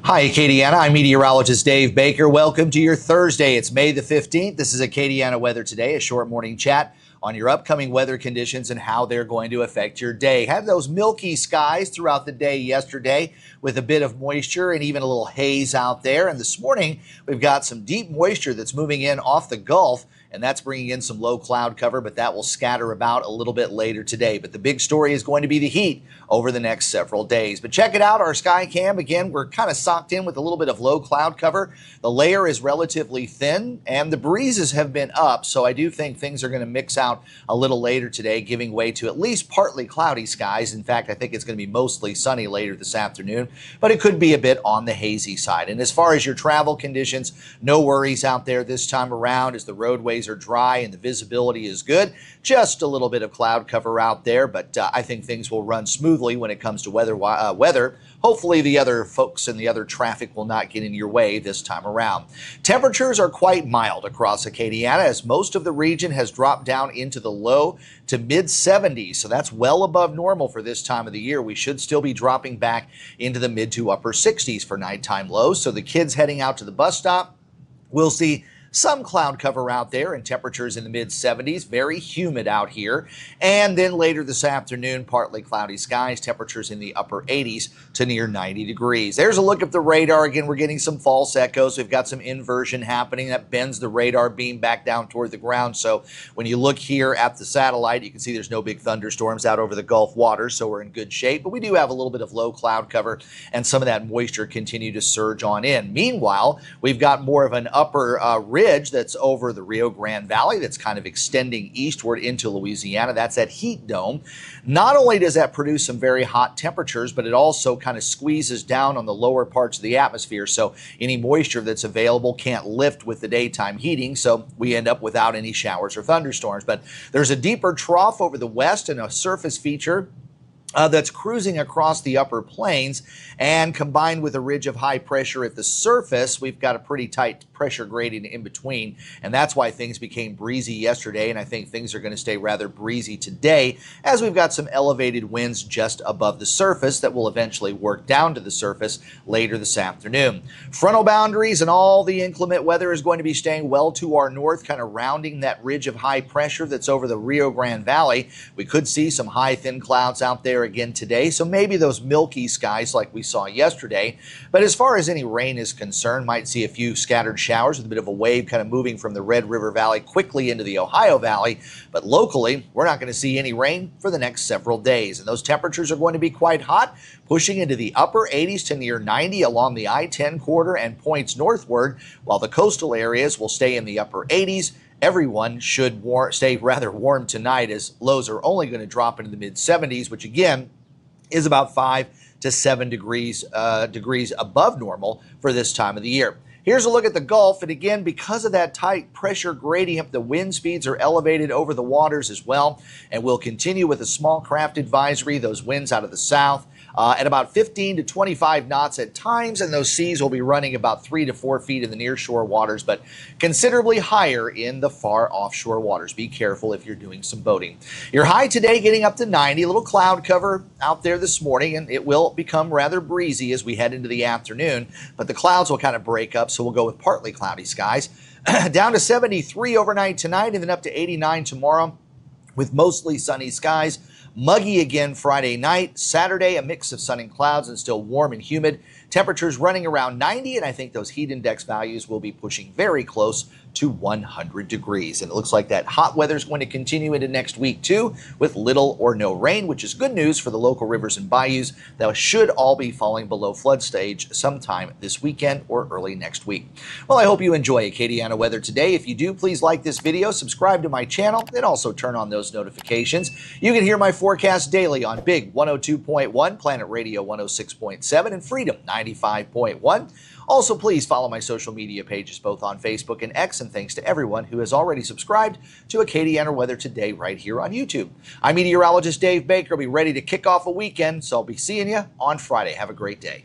Hi, Acadiana. I'm meteorologist Dave Baker. Welcome to your Thursday. It's May the 15th. This is Acadiana Weather Today, a short morning chat on your upcoming weather conditions and how they're going to affect your day. Had those milky skies throughout the day yesterday with a bit of moisture and even a little haze out there. And this morning, we've got some deep moisture that's moving in off the Gulf, and that's bringing in some low cloud cover, but that will scatter about a little bit later today. But the big story is going to be the heat over the next several days. But check it out, our sky cam. Again, we're kind of socked in with a little bit of low cloud cover. The layer is relatively thin, and the breezes have been up, so I do think things are going to mix out a little later today, giving way to at least partly cloudy skies. In fact, I think it's going to be mostly sunny later this afternoon, but it could be a bit on the hazy side. And as far as your travel conditions, no worries out there this time around as the roadways are dry and the visibility is good. Just a little bit of cloud cover out there, but I think things will run smoothly when it comes to weather. Hopefully the other folks and the other traffic will not get in your way this time around. Temperatures are quite mild across Acadiana as most of the region has dropped down into the low to mid 70s. So that's well above normal for this time of the year. We should still be dropping back into the mid to upper 60s for nighttime lows. So the kids heading out to the bus stop will see some cloud cover out there and temperatures in the mid 70s, very humid out here. And then later this afternoon, partly cloudy skies, temperatures in the upper 80s to near 90 degrees. There's a look at the radar. Again, we're getting some false echoes. We've got some inversion happening that bends the radar beam back down toward the ground. So when you look here at the satellite, you can see there's no big thunderstorms out over the Gulf waters, so we're in good shape. But we do have a little bit of low cloud cover and some of that moisture continue to surge on in. Meanwhile, we've got more of an upper ridge that's over the Rio Grande Valley that's kind of extending eastward into Louisiana. That's that heat dome. Not only does that produce some very hot temperatures, but it also kind of squeezes down on the lower parts of the atmosphere. So any moisture that's available can't lift with the daytime heating. So we end up without any showers or thunderstorms. But there's a deeper trough over the west and a surface feature that's cruising across the upper plains, and combined with a ridge of high pressure at the surface, we've got a pretty tight pressure gradient in between, and that's why things became breezy yesterday, and I think things are going to stay rather breezy today as we've got some elevated winds just above the surface that will eventually work down to the surface later this afternoon. Frontal boundaries and all the inclement weather is going to be staying well to our north, kind of rounding that ridge of high pressure that's over the Rio Grande Valley. We could see some high thin clouds out there again today, so maybe those milky skies like we saw yesterday. But as far as any rain is concerned, might see a few scattered showers with a bit of a wave kind of moving from the Red River Valley quickly into the Ohio Valley. But locally, we're not going to see any rain for the next several days. And those temperatures are going to be quite hot, pushing into the upper 80s to near 90 along the I-10 corridor and points northward, while the coastal areas will stay in the upper 80s. Everyone should stay rather warm tonight as lows are only going to drop into the mid 70s, which again is about 5 to 7 degrees above normal for this time of the year. Here's a look at the Gulf, and again, because of that tight pressure gradient, the wind speeds are elevated over the waters as well, and we'll continue with a small craft advisory, those winds out of the south, at about 15 to 25 knots at times, and those seas will be running about 3 to 4 feet in the nearshore waters, but considerably higher in the far offshore waters. Be careful if you're doing some boating. Your high today getting up to 90, a little cloud cover out there this morning, and it will become rather breezy as we head into the afternoon, but the clouds will kind of break up, so we'll go with partly cloudy skies. Down to 73 overnight tonight, and then up to 89 tomorrow with mostly sunny skies. Muggy again Friday night. Saturday, a mix of sun and clouds and still warm and humid. Temperatures running around 90, and I think those heat index values will be pushing very close to 100 degrees. And it looks like that hot weather is going to continue into next week too, with little or no rain, which is good news for the local rivers and bayous that should all be falling below flood stage sometime this weekend or early next week. Well, I hope you enjoy Acadiana weather today. If you do, please like this video, subscribe to my channel, and also turn on those notifications. You can hear my forecast daily on Big 102.1, Planet Radio 106.7, and Freedom 95.1. Also, please follow my social media pages both on Facebook and X, and thanks to everyone who has already subscribed to Acadiana Weather Today right here on YouTube. I'm meteorologist Dave Baker. I'll be ready to kick off a weekend, so I'll be seeing you on Friday. Have a great day.